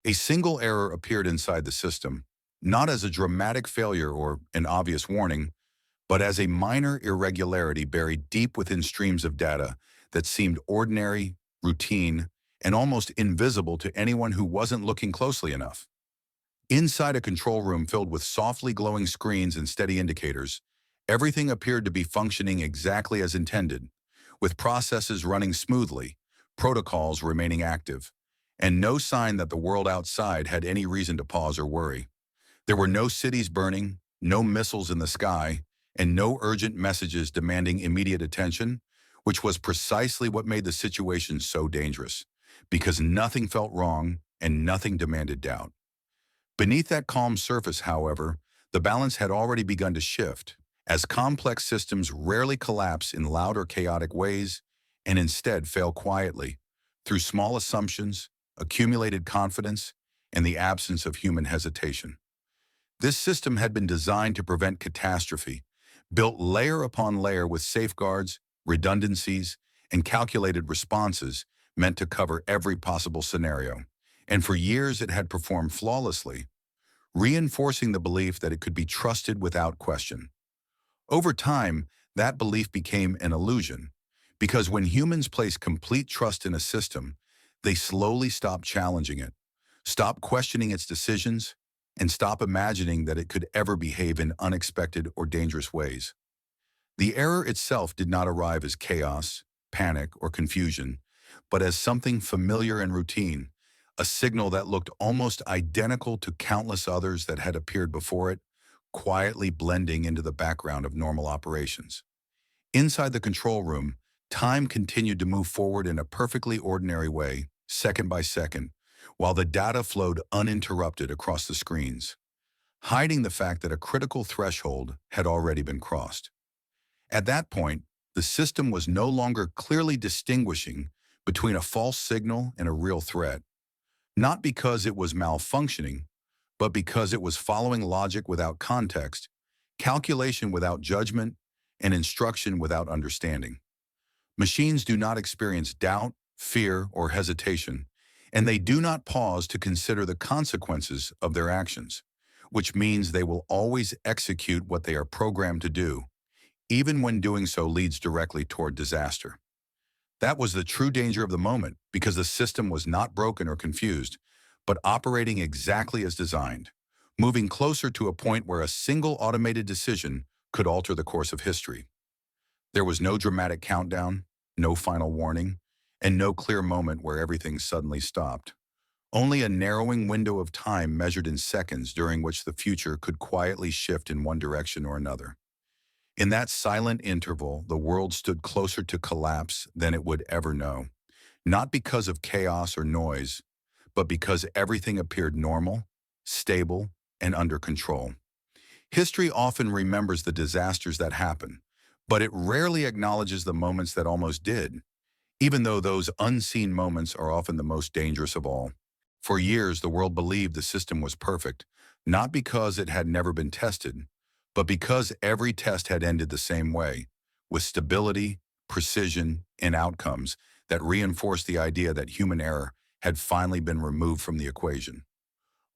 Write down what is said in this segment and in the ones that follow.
A single error appeared inside the system, not as a dramatic failure or an obvious warning, but as a minor irregularity buried deep within streams of data that seemed ordinary, routine, and almost invisible to anyone who wasn't looking closely enough. Inside a control room filled with softly glowing screens and steady indicators, everything appeared to be functioning exactly as intended, with processes running smoothly, protocols remaining active, and no sign that the world outside had any reason to pause or worry. There were no cities burning, no missiles in the sky, and no urgent messages demanding immediate attention, which was precisely what made the situation so dangerous, because nothing felt wrong and nothing demanded doubt. Beneath that calm surface, however, the balance had already begun to shift, as complex systems rarely collapse in loud or chaotic ways and instead fail quietly, through small assumptions, accumulated confidence, and the absence of human hesitation. This system had been designed to prevent catastrophe, built layer upon layer with safeguards, redundancies, and calculated responses meant to cover every possible scenario. And for years it had performed flawlessly, reinforcing the belief that it could be trusted without question. Over time, that belief became an illusion, because when humans place complete trust in a system, they slowly stop challenging it, stop questioning its decisions, and stop imagining that it could ever behave in unexpected or dangerous ways. The error itself did not arrive as chaos, panic, or confusion, but as something familiar and routine, a signal that looked almost identical to countless others that had appeared before it, quietly blending into the background of normal operations. Inside the control room, time continued to move forward in a perfectly ordinary way, second by second, while the data flowed uninterrupted across the screens, hiding the fact that a critical threshold had already been crossed. At that point, the system was no longer clearly distinguishing between a false signal and a real threat, not because it was malfunctioning, but because it was following logic without context, calculation without judgment, and instruction without understanding. Machines do not experience doubt, fear, or hesitation, and they do not pause to consider the consequences of their actions, which means they will always execute what they are programmed to do, even when doing so leads directly toward disaster. That was the true danger of the moment, because the system was not broken or confused, but operating exactly as designed, moving closer to a point where a single automated decision could alter the course of history. There was no dramatic countdown, no final warning, and no clear moment where everything suddenly stopped. Only a narrowing window of time measured in seconds during which the future could quietly shift in one direction or another. In that silent interval, the world stood closer to collapse than it would ever know, not because of chaos or noise, but because everything appeared normal, stable, and under control. History often remembers the disasters that happen, but it rarely acknowledges the moments that almost did, even though those unseen moments are often the most dangerous of all. For years, the world believed the system was perfect, not because it had never been tested, but because every test had ended the same way, with stability, precision, and outcomes that reinforced the idea that human error had finally been removed from the equation.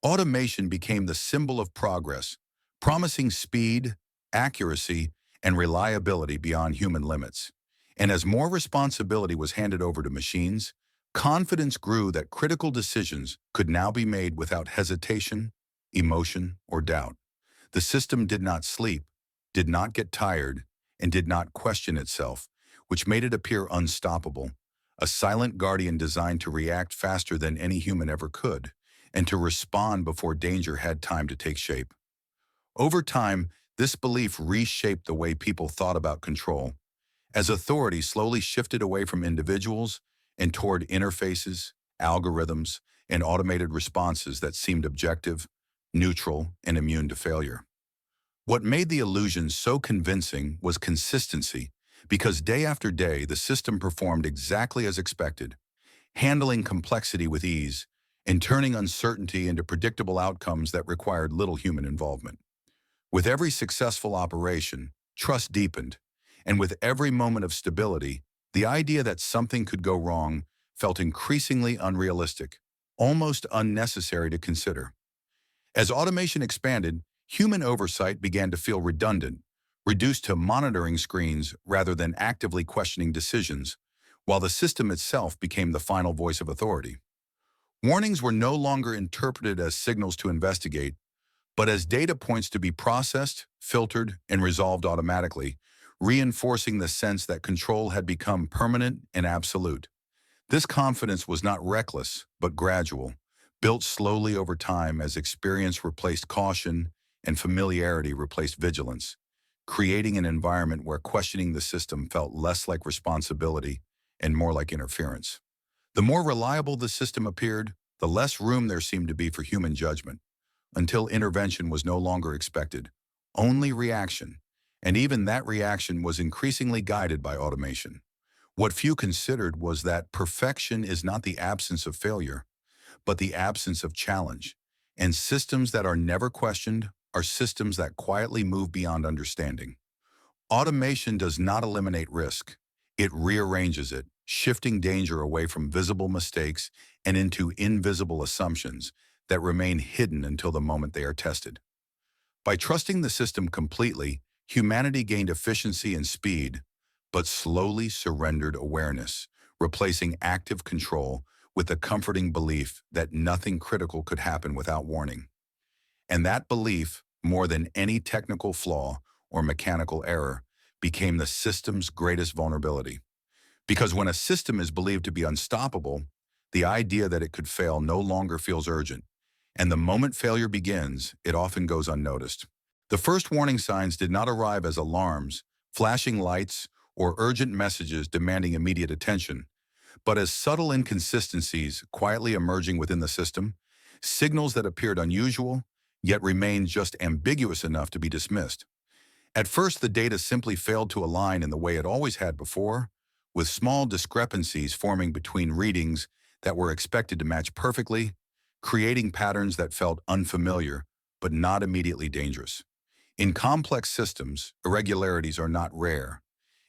Automation became the symbol of progress, promising speed, accuracy, and reliability beyond human limits. And as more responsibility was handed over to machines, confidence grew that critical decisions could now be made without hesitation, emotion, or doubt. The system did not sleep, did not get tired, and did not question itself, which made it appear unstoppable, a silent guardian designed to react faster than any human ever could, and to respond before danger had time to take shape. Over time, this belief reshaped the way people thought about control, as authority slowly shifted away from individuals and toward interfaces, algorithms, and automated responses that seemed objective, neutral, and immune to failure. What made the illusion so convincing was consistency, because day after day the system performed exactly as expected, handling complexity with ease and turning uncertainty into predictable outcomes that required little human involvement. With every successful operation, trust deepened, and with every moment of stability, the idea that something could go wrong felt increasingly unrealistic, almost unnecessary to consider. As automation expanded, human oversight began to feel redundant, reduced to monitoring screens rather than actively questioning decisions, while the system itself became the final voice of authority. Warnings were no longer interpreted as signals to investigate, but as data points to be processed, filtered, and resolved automatically, reinforcing the sense that control had become permanent and absolute. This confidence was not reckless, but gradual, built slowly over time as experience replaced caution and familiarity replaced vigilance, creating an environment where questioning the system felt less like responsibility and more like interference. The more reliable the system appeared, the less room there seemed to be for human judgment, until intervention was no longer expected, only reaction, and even that reaction was increasingly guided by automation. What few considered was that perfection is not the absence of failure, but the absence of challenge, and systems that are never questioned are systems that quietly move beyond understanding. Automation does not eliminate risk. It rearranges it, shifting danger away from visible mistakes and into invisible assumptions that remain hidden until the moment they are tested. By trusting the system completely, humanity gained efficiency and speed, but slowly surrendered awareness, replacing active control with the comforting belief that nothing critical could happen without warning. And that belief, more than any technical flaw or mechanical error, became the system's greatest vulnerability. Because when a system is believed to be unstoppable, the idea that it could fail no longer feels urgent, and the moment failure begins, it often goes unnoticed. The first warning signs did not arrive as alarms, flashing lights, or urgent messages demanding immediate attention, but as subtle inconsistencies quietly emerging within the system, signals that appeared unusual, yet remained just ambiguous enough to be dismissed. At first, the data simply failed to align in the way it always had before, with small discrepancies forming between readings that were expected to match perfectly, creating patterns that felt unfamiliar but not immediately dangerous. In complex systems, irregularities are not rare,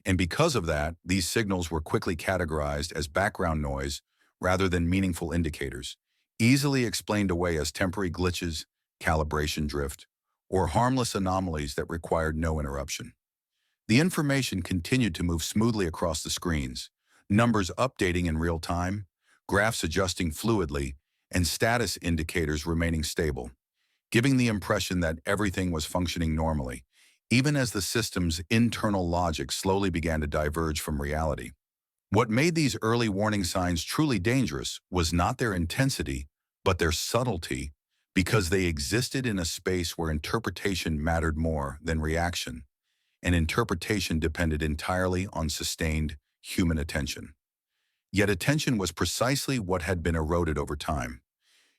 and because of that, these signals were quickly categorized as background noise rather than meaningful indicators, easily explained away as temporary glitches, calibration drift, or harmless anomalies that required no interruption. The information continued to move smoothly across the screens, numbers updating in real time, graphs adjusting fluidly, and status indicators remaining stable, giving the impression that everything was functioning normally, even as the system's internal logic slowly began to diverge from reality. What made these early warning signs truly dangerous was not their intensity, but their subtlety, because they existed in a space where interpretation mattered more than reaction, and interpretation depended entirely on sustained human attention. Yet attention was precisely what had been eroded over time.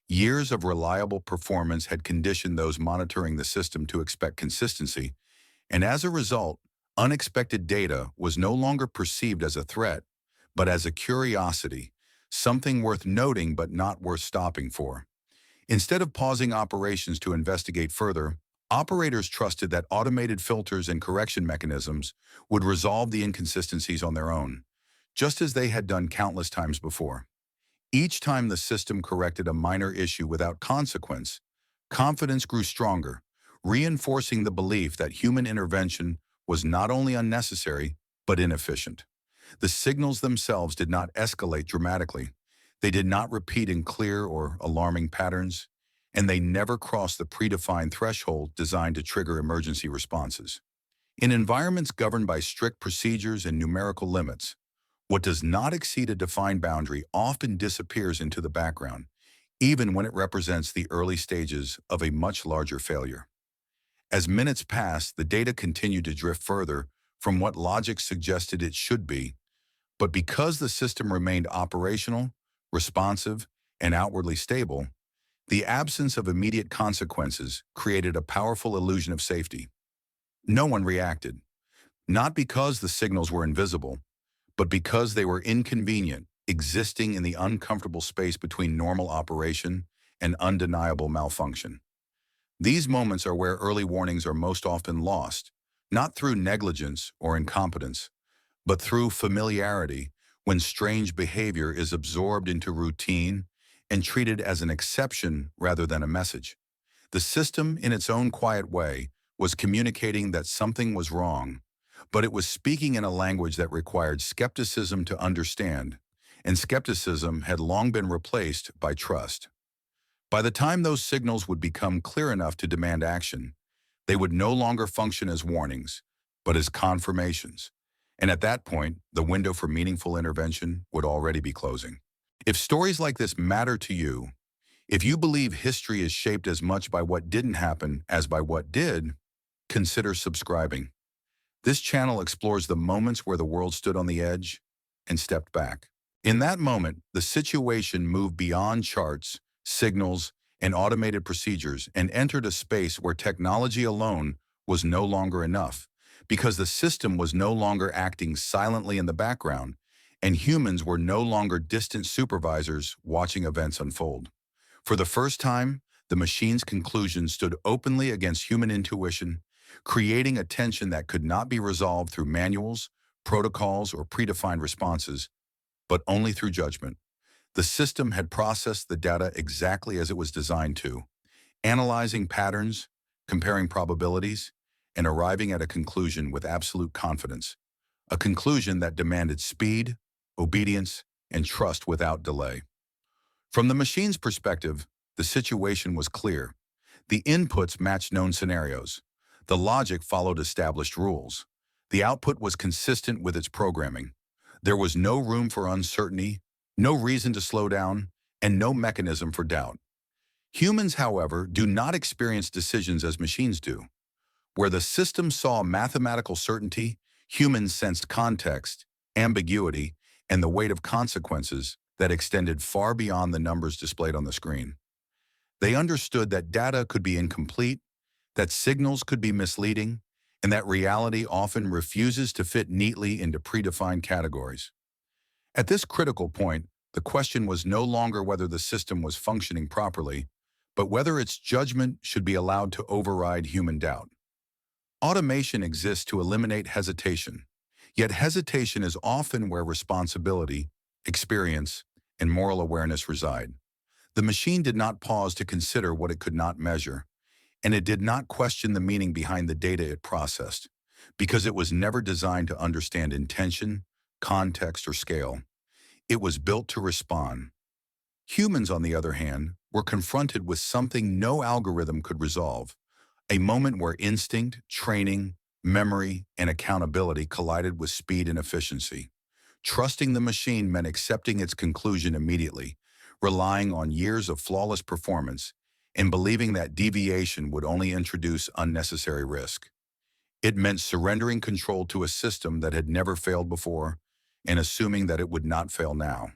Years of reliable performance had conditioned those monitoring the system to expect consistency, and as a result, unexpected data was no longer perceived as a threat, but as a curiosity, something worth noting but not worth stopping for. Instead of pausing operations to investigate further, operators trusted that automated filters and correction mechanisms would resolve the inconsistencies on their own, just as they had done countless times before. Each time the system corrected a minor issue without consequence, confidence grew stronger, reinforcing the belief that human intervention was not only unnecessary, but inefficient. The signals themselves did not escalate dramatically. They did not repeat in clear or alarming patterns, and they never crossed the predefined threshold designed to trigger emergency responses. In environments governed by strict procedures and numerical limits, what does not exceed a defined boundary often disappears into the background, even when it represents the early stages of a much larger failure. As minutes passed, the data continued to drift further from what logic suggested it should be, but because the system remained operational, responsive, and outwardly stable, the absence of immediate consequences created a powerful illusion of safety. No one reacted, not because the signals were invisible, but because they were inconvenient, existing in the uncomfortable space between normal operation and undeniable malfunction. These moments are where early warnings are most often lost, not through negligence or incompetence, but through familiarity, when strange behavior is absorbed into routine and treated as an exception rather than a message. The system, in its own quiet way, was communicating that something was wrong, but it was speaking in a language that required skepticism to understand, and skepticism had long been replaced by trust. By the time those signals would become clear enough to demand action, they would no longer function as warnings, but as confirmations. And at that point, the window for meaningful intervention would already be closing. If stories like this matter to you, if you believe history is shaped as much by what didn't happen as by what did, consider subscribing. This channel explores the moments where the world stood on the edge and stepped back. In that moment, the situation moved beyond charts, signals, and automated procedures and entered a space where technology alone was no longer enough, because the system was no longer acting silently in the background, and humans were no longer distant supervisors watching events unfold. For the first time, the machine's conclusions stood openly against human intuition, creating a tension that could not be resolved through manuals, protocols, or predefined responses, but only through judgment. The system had processed the data exactly as it was designed to, analyzing patterns, comparing probabilities, and arriving at a conclusion with absolute confidence, a conclusion that demanded speed, obedience, and trust without delay. From the machine's perspective, the situation was clear. The inputs matched known scenarios. The logic followed established rules. The output was consistent with its programming. There was no room for uncertainty, no reason to slow down, and no mechanism for doubt. Humans, however, do not experience decisions as machines do. Where the system saw mathematical certainty, humans sensed context, ambiguity, and the weight of consequences that extended far beyond the numbers displayed on the screen. They understood that data could be incomplete, that signals could be misleading, and that reality often refuses to fit neatly into predefined categories. At this critical point, the question was no longer whether the system was functioning properly, but whether its judgment should be allowed to override human doubt. Automation exists to eliminate hesitation, yet hesitation is often where responsibility, experience, and moral awareness reside. The machine did not pause to consider what it could not measure, and it did not question the meaning behind the data it processed, because it was never designed to understand intention, context, or scale. It was built to respond. Humans, on the other hand, were confronted with something no algorithm could resolve, a moment where instinct, training, memory, and accountability collided with speed and efficiency. Trusting the machine meant accepting its conclusion immediately, relying on years of flawless performance, and believing that deviation would only introduce unnecessary risk. It meant surrendering control to a system that had never failed before and assuming that it would not fail now.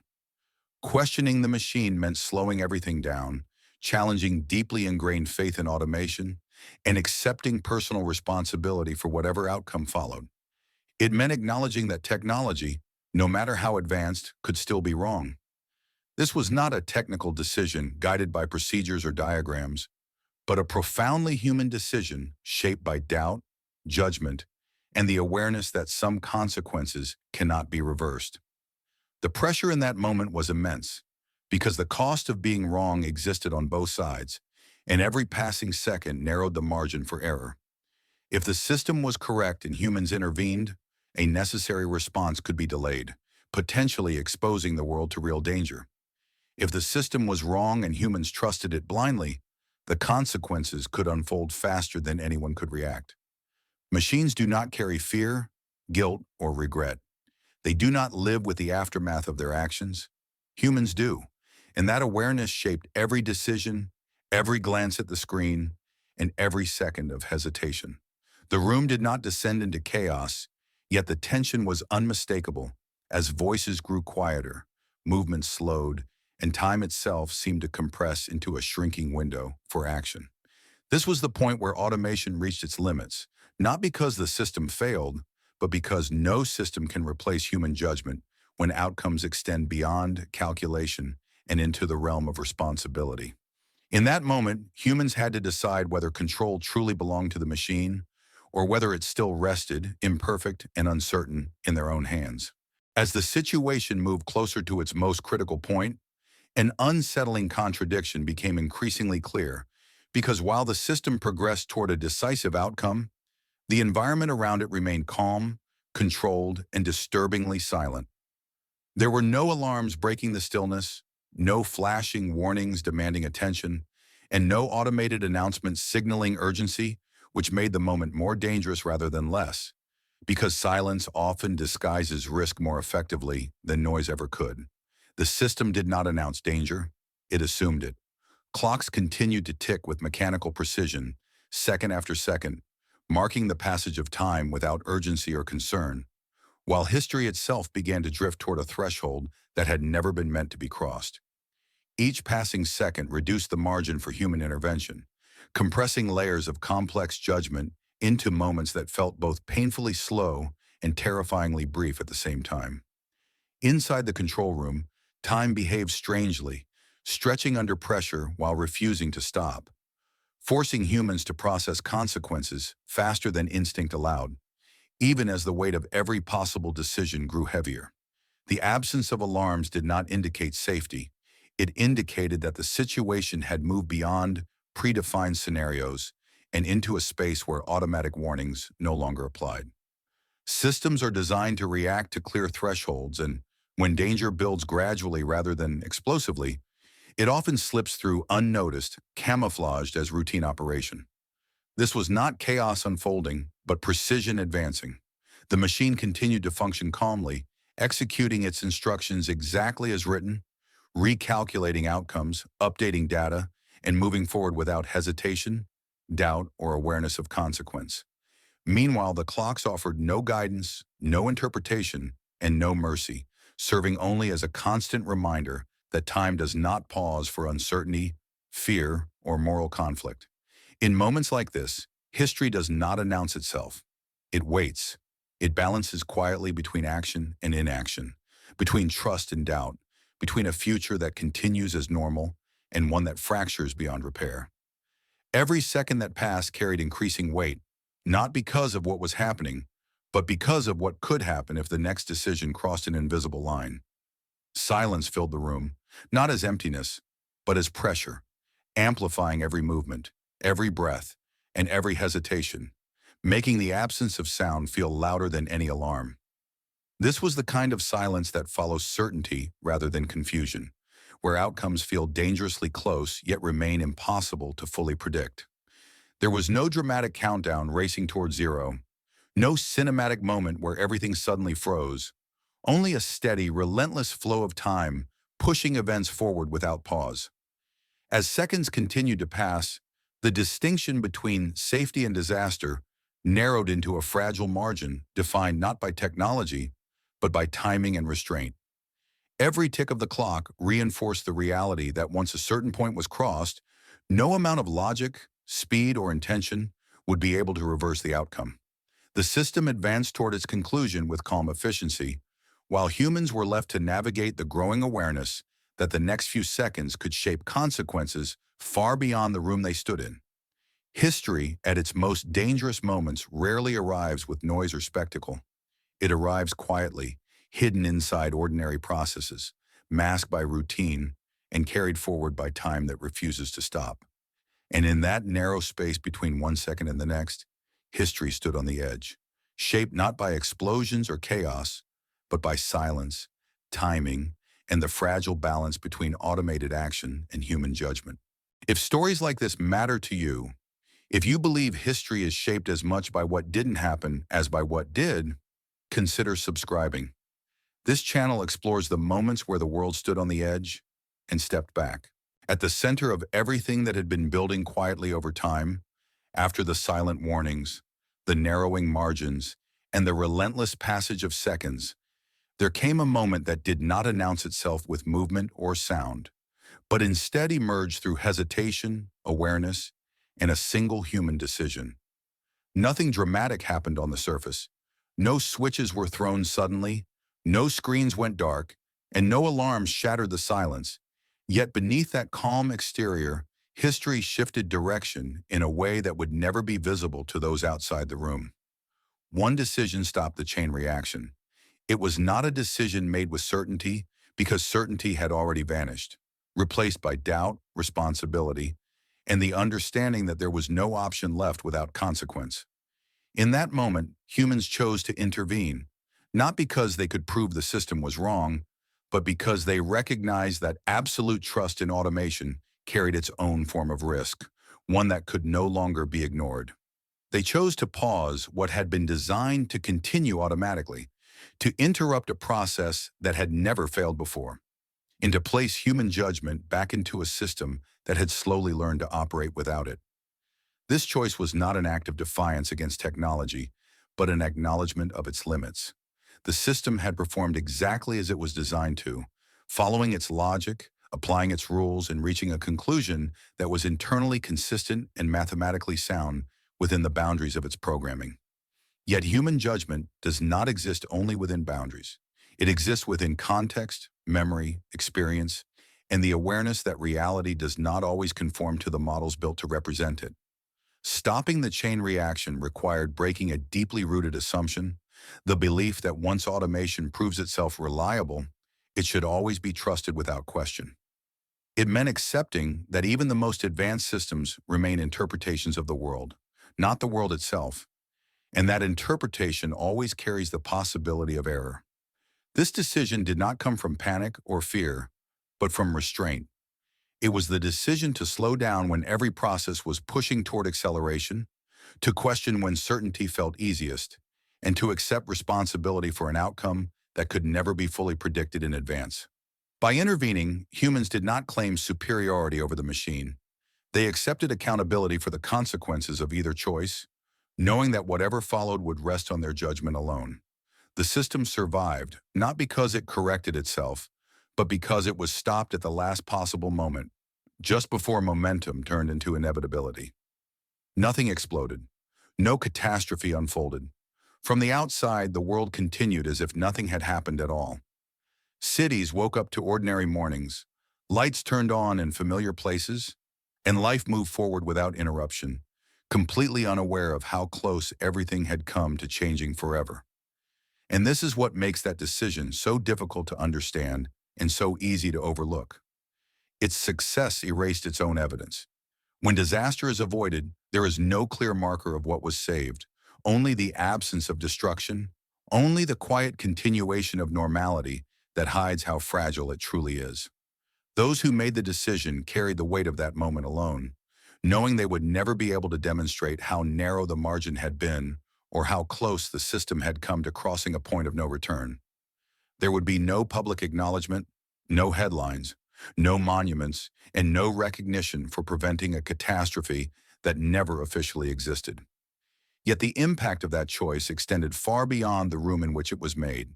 Questioning the machine meant slowing everything down, challenging deeply ingrained faith in automation, and accepting personal responsibility for whatever outcome followed. It meant acknowledging that technology, no matter how advanced, could still be wrong. This was not a technical decision guided by procedures or diagrams, but a profoundly human decision shaped by doubt, judgment, and the awareness that some consequences cannot be reversed. The pressure in that moment was immense, because the cost of being wrong existed on both sides, and every passing second narrowed the margin for error. If the system was correct and humans intervened, a necessary response could be delayed, potentially exposing the world to real danger. If the system was wrong and humans trusted it blindly, the consequences could unfold faster than anyone could react. Machines do not carry fear, guilt, or regret. They do not live with the aftermath of their actions. Humans do, and that awareness shaped every decision, every glance at the screen, and every second of hesitation. The room did not descend into chaos, yet the tension was unmistakable as voices grew quieter, movements slowed, and time itself seemed to compress into a shrinking window for action. This was the point where automation reached its limits, not because the system failed, but because no system can replace human judgment when outcomes extend beyond calculation and into the realm of responsibility. In that moment, humans had to decide whether control truly belonged to the machine or whether it still rested, imperfect and uncertain, in their own hands. As the situation moved closer to its most critical point, An unsettling contradiction became increasingly clear because while the system progressed toward a decisive outcome, the environment around it remained calm, controlled, and disturbingly silent. There were no alarms breaking the stillness, no flashing warnings demanding attention, and no automated announcements signaling urgency, which made the moment more dangerous rather than less, because silence often disguises risk more effectively than noise ever could. The system did not announce danger, it assumed it. Clocks continued to tick with mechanical precision, second after second, marking the passage of time without urgency or concern, while history itself began to drift toward a threshold that had never been meant to be crossed. Each passing second reduced the margin for human intervention, compressing layers of complex judgment into moments that felt both painfully slow and terrifyingly brief at the same time. Inside the control room, time behaved strangely, stretching under pressure while refusing to stop, forcing humans to process consequences faster than instinct allowed, even as the weight of every possible decision grew heavier. The absence of alarms did not indicate safety. It indicated that the situation had moved beyond predefined scenarios and into a space where automatic warnings no longer applied. Systems are designed to react to clear thresholds, and when danger builds gradually rather than explosively, it often slips through unnoticed, camouflaged as routine operation. This was not chaos unfolding, but precision advancing. The machine continued to function calmly, executing its instructions exactly as written, recalculating outcomes, updating data, and moving forward without hesitation, doubt, or awareness of consequence. Meanwhile, the clocks offered no guidance, no interpretation, and no mercy, serving only as a constant reminder that time does not pause for uncertainty, fear, or moral conflict. In moments like this, history does not announce itself. It waits. It balances quietly between action and inaction, between trust and doubt, between a future that continues as normal and one that fractures beyond repair. Every second that passed carried increasing weight, not because of what was happening, but because of what could happen if the next decision crossed an invisible line. Silence filled the room, not as emptiness, but as pressure, amplifying every movement, every breath, and every hesitation, making the absence of sound feel louder than any alarm. This was the kind of silence that follows certainty rather than confusion, where outcomes feel dangerously close yet remain impossible to fully predict. There was no dramatic countdown racing toward zero, no cinematic moment where everything suddenly froze, only a steady, relentless flow of time pushing events forward without pause. As seconds continued to pass, the distinction between safety and disaster narrowed into a fragile margin defined not by technology, but by timing and restraint. Every tick of the clock reinforced the reality that once a certain point was crossed, no amount of logic, speed, or intention would be able to reverse the outcome. The system advanced toward its conclusion with calm efficiency, while humans were left to navigate the growing awareness that the next few seconds could shape consequences far beyond the room they stood in. History, at its most dangerous moments, rarely arrives with noise or spectacle. It arrives quietly, hidden inside ordinary processes, masked by routine, and carried forward by time that refuses to stop. And in that narrow space between one second and the next, history stood on the edge, shaped not by explosions or chaos, but by silence, timing, and the fragile balance between automated action and human judgment. If stories like this matter to you, if you believe history is shaped as much by what didn't happen as by what did, consider subscribing. This channel explores the moments where the world stood on the edge and stepped back. At the center of everything that had been building quietly over time, after the silent warnings, the narrowing margins, and the relentless passage of seconds, there came a moment that did not announce itself with movement or sound, but instead emerged through hesitation, awareness, and a single human decision. Nothing dramatic happened on the surface. No switches were thrown suddenly, no screens went dark, and no alarms shattered the silence. Yet beneath that calm exterior, history shifted direction in a way that would never be visible to those outside the room. One decision stopped the chain reaction. It was not a decision made with certainty, because certainty had already vanished. replaced by doubt, responsibility, and the understanding that there was no option left without consequence. In that moment, humans chose to intervene, not because they could prove the system was wrong, but because they recognized that absolute trust in automation carried its own form of risk, one that could no longer be ignored. They chose to pause what had been designed to continue automatically, to interrupt a process that had never failed before, and to place human judgment back into a system that had slowly learned to operate without it. This choice was not an act of defiance against technology, but an acknowledgement of its limits. The system had performed exactly as it was designed to, following its logic, applying its rules, and reaching a conclusion that was internally consistent and mathematically sound within the boundaries of its programming. Yet human judgment does not exist only within boundaries. It exists within context, memory, experience, and the awareness that reality does not always conform to the models built to represent it. Stopping the chain reaction required breaking a deeply rooted assumption, the belief that once automation proves itself reliable, it should always be trusted without question. It meant accepting that even the most advanced systems remain interpretations of the world, not the world itself, and that interpretation always carries the possibility of error. This decision did not come from panic or fear, but from restraint. It was the decision to slow down when every process was pushing toward acceleration, to question when certainty felt easiest, and to accept responsibility for an outcome that could never be fully predicted in advance. By intervening, humans did not claim superiority over the machine. They accepted accountability for the consequences of either choice, knowing that whatever followed would rest on their judgment alone. The system survived, not because it corrected itself, but because it was stopped at the last possible moment, just before momentum turned into inevitability. Nothing exploded. No catastrophe unfolded. From the outside, the world continued as if nothing had happened at all. Cities woke up to ordinary mornings, lights turned on in familiar places, and life moved forward without interruption, completely unaware of how close everything had come to changing forever. And this is what makes that decision so difficult to understand and so easy to overlook. Its success erased its own evidence. When disaster is avoided, there is no clear marker of what was saved, only the absence of destruction, only the quiet continuation of normality that hides how fragile it truly is. Those who made the decision carried the weight of that moment alone, knowing they would never be able to demonstrate how narrow the margin had been or how close the system had come to crossing a point of no return. There would be no public acknowledgement, no headlines, no monuments, and no recognition for preventing a catastrophe that never officially existed. Yet the impact of that choice extended far beyond the room in which it was made.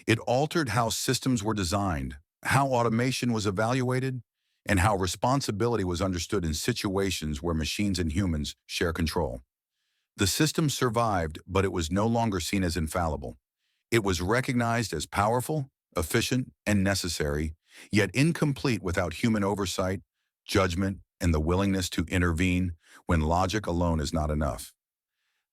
It altered how systems were designed, how automation was evaluated, and how responsibility was understood in situations where machines and humans share control. The system survived, but it was no longer seen as infallible. It was recognized as powerful, efficient, and necessary, yet incomplete without human oversight, judgment, and the willingness to intervene when logic alone is not enough.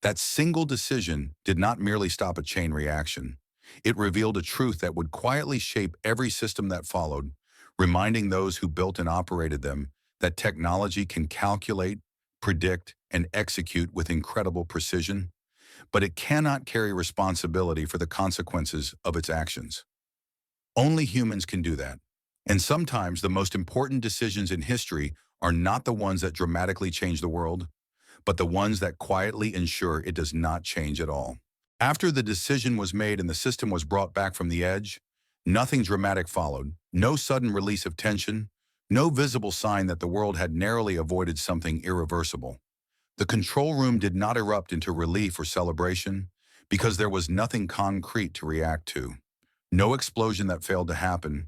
That single decision did not merely stop a chain reaction. It revealed a truth that would quietly shape every system that followed, reminding those who built and operated them that technology can calculate, predict, and execute with incredible precision, but it cannot carry responsibility for the consequences of its actions. Only humans can do that. And sometimes the most important decisions in history are not the ones that dramatically change the world, but the ones that quietly ensure it does not change at all. After the decision was made and the system was brought back from the edge, nothing dramatic followed, no sudden release of tension, no visible sign that the world had narrowly avoided something irreversible. The control room did not erupt into relief or celebration because there was nothing concrete to react to. No explosion that failed to happen,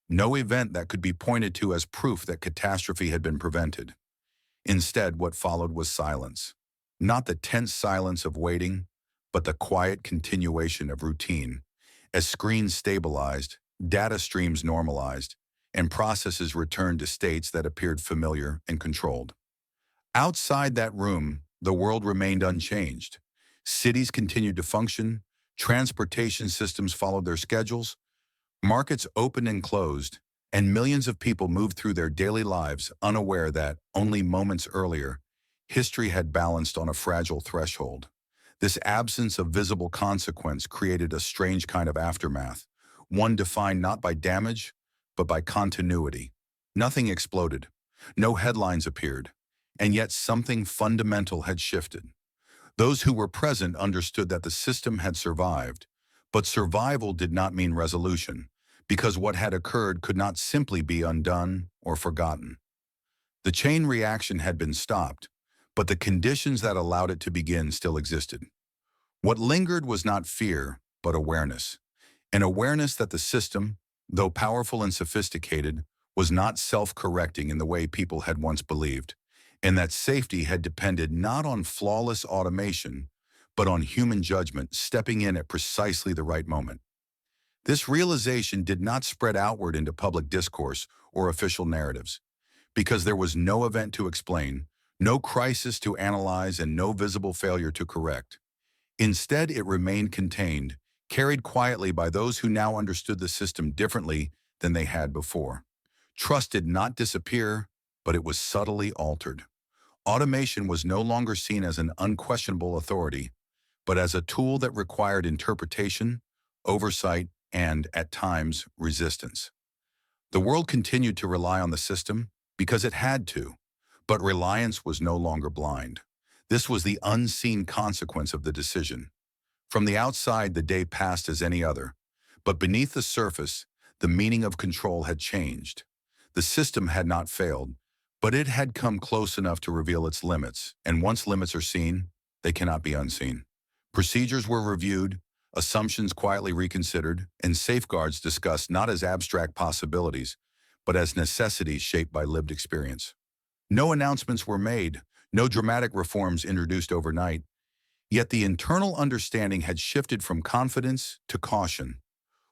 no event that could be pointed to as proof that catastrophe had been prevented. Instead, what followed was silence. Not the tense silence of waiting, but the quiet continuation of routine. As screens stabilized, data streams normalized, and processes returned to states that appeared familiar and controlled. Outside that room, the world remained unchanged. Cities continued to function, transportation systems followed their schedules, markets opened and closed, And millions of people moved through their daily lives unaware that, only moments earlier, history had balanced on a fragile threshold. This absence of visible consequence created a strange kind of aftermath, one defined not by damage, but by continuity. Nothing exploded, no headlines appeared, and yet something fundamental had shifted. Those who were present understood that the system had survived, but survival did not mean resolution, because what had occurred could not simply be undone or forgotten. The chain reaction had been stopped, but the conditions that allowed it to begin still existed. What lingered was not fear, but awareness. An awareness that the system, though powerful and sophisticated, was not self-correcting in the way people had once believed, and that safety had depended not on flawless automation, but on human judgment stepping in at precisely the right moment. This realization did not spread outward into public discourse or official narratives, because there was no event to explain, no crisis to analyze, and no visible failure to correct. Instead, it remained contained, carried quietly by those who now understood the system differently than they had before. Trust did not disappear, but it was subtly altered. Automation was no longer seen as an unquestionable authority, but as a tool that required interpretation, oversight, and, at times, resistance. The world continued to rely on the system because it had to, but reliance was no longer blind. This was the unseen consequence of the decision. From the outside, the day passed as any other, but beneath the surface, the meaning of control had changed. The system had not failed, but it had come close enough to reveal its limits, and once limits are seen, they cannot be unseen. Procedures were reviewed, assumptions quietly reconsidered, and safeguards discussed not as abstract possibilities, but as necessities shaped by lived experience. No announcements were made, no dramatic reforms introduced overnight, yet the internal understanding had shifted from confidence to caution.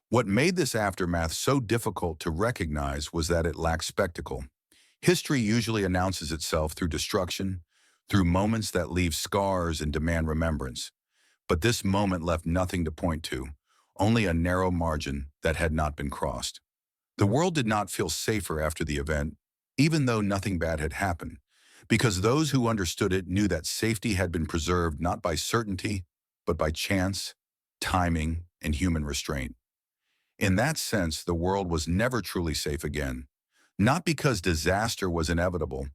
What made this aftermath so difficult to recognize was that it lacked spectacle. History usually announces itself through destruction, through moments that leave scars and demand remembrance. But this moment left nothing to point to, only a narrow margin that had not been crossed. The world did not feel safer after the event, even though nothing bad had happened, because those who understood it knew that safety had been preserved not by certainty, but by chance, timing, and human restraint. In that sense, the world was never truly safe again, not because disaster was inevitable,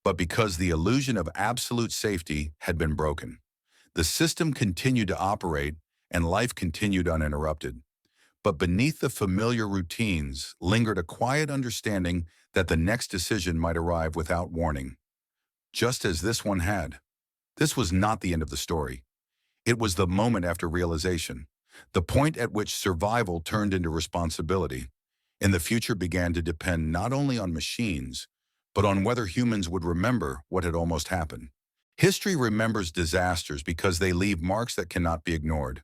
but because the illusion of absolute safety had been broken. The system continued to operate, and life continued uninterrupted. But beneath the familiar routines lingered a quiet understanding that the next decision might arrive without warning, just as this one had. This was not the end of the story. It was the moment after realization, the point at which survival turned into responsibility, and the future began to depend not only on machines, but on whether humans would remember what had almost happened. History remembers disasters because they leave marks that cannot be ignored.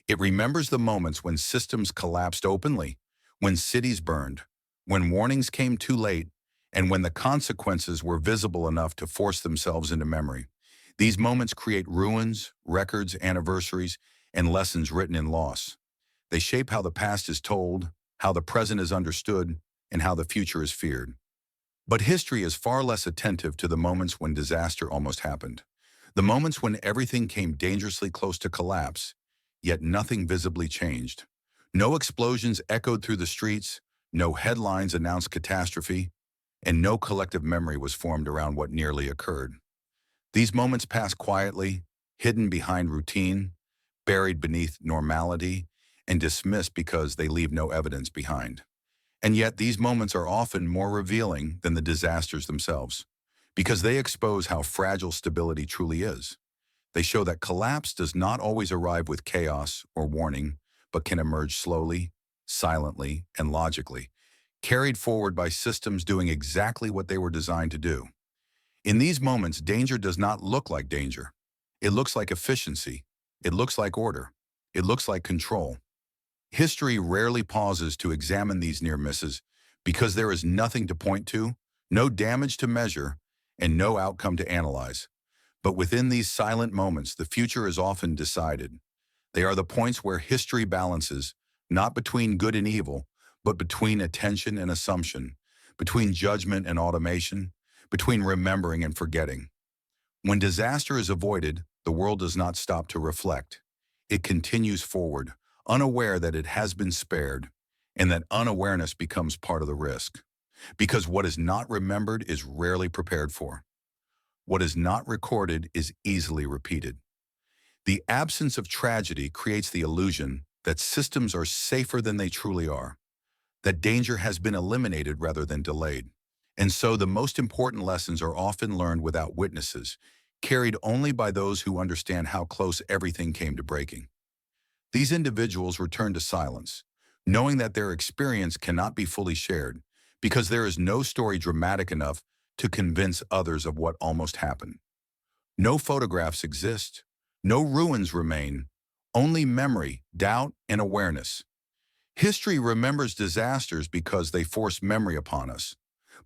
It remembers the moments when systems collapsed openly, when cities burned, when warnings came too late, and when the consequences were visible enough to force themselves into memory. These moments create ruins, records, anniversaries, and lessons written in loss. They shape how the past is told, how the present is understood, and how the future is feared. But history is far less attentive to the moments when disaster almost happened, the moments when everything came dangerously close to collapse, yet nothing visibly changed. No explosions echoed through the streets, no headlines announced catastrophe, and no collective memory was formed around what nearly occurred. These moments pass quietly, hidden behind routine, buried beneath normality, and dismissed because they leave no evidence behind. And yet these moments are often more revealing than the disasters themselves, because they expose how fragile stability truly is. They show that collapse does not always arrive with chaos or warning, but can emerge slowly, silently, and logically, carried forward by systems doing exactly what they were designed to do. In these moments, danger does not look like danger. It looks like efficiency. It looks like order. It looks like control. History rarely pauses to examine these near misses because there is nothing to point to, no damage to measure, and no outcome to analyze. But within these silent moments, the future is often decided. They are the points where history balances, not between good and evil, but between attention and assumption, between judgment and automation, between remembering and forgetting. When disaster is avoided, the world does not stop to reflect. It continues forward, unaware that it has been spared, and that unawareness becomes part of the risk. Because what is not remembered is rarely prepared for. What is not recorded is easily repeated. The absence of tragedy creates the illusion that systems are safer than they truly are, that danger has been eliminated rather than delayed. And so the most important lessons are often learned without witnesses, carried only by those who understand how close everything came to breaking. These individuals return to silence, knowing that their experience cannot be fully shared, because there is no story dramatic enough to convince others of what almost happened. No photographs exist, no ruins remain, only memory, doubt, and awareness. History remembers disasters because they force memory upon us.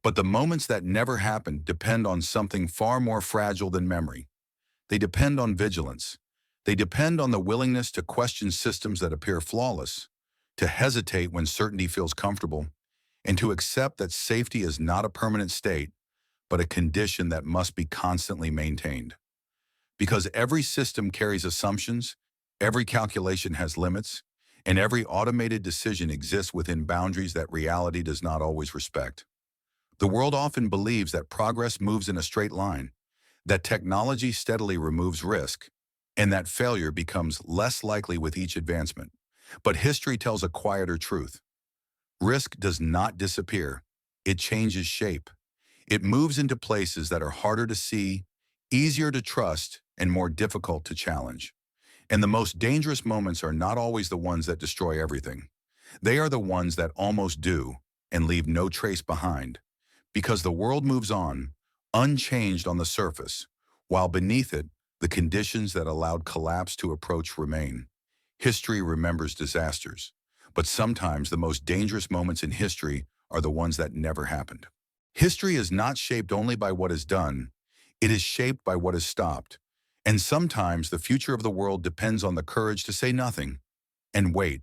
But the moments that never happened depend on something far more fragile than memory. They depend on vigilance. They depend on the willingness to question systems that appear flawless, to hesitate when certainty feels comfortable, and to accept that safety is not a permanent state, but a condition that must be constantly maintained. Because every system carries assumptions, every calculation has limits, and every automated decision exists within boundaries that reality does not always respect. The world often believes that progress moves in a straight line, that technology steadily removes risk, and that failure becomes less likely with each advancement. But history tells a quieter truth. Risk does not disappear. It changes shape. It moves into places that are harder to see, easier to trust, and more difficult to challenge. And the most dangerous moments are not always the ones that destroy everything. They are the ones that almost do and leave no trace behind. Because the world moves on, unchanged on the surface, while beneath it, the conditions that allowed collapse to approach remain. History remembers disasters, but sometimes the most dangerous moments in history are the ones that never happened. History is not shaped only by what is done, it is shaped by what is stopped. And sometimes the future of the world depends on the courage to say nothing and wait.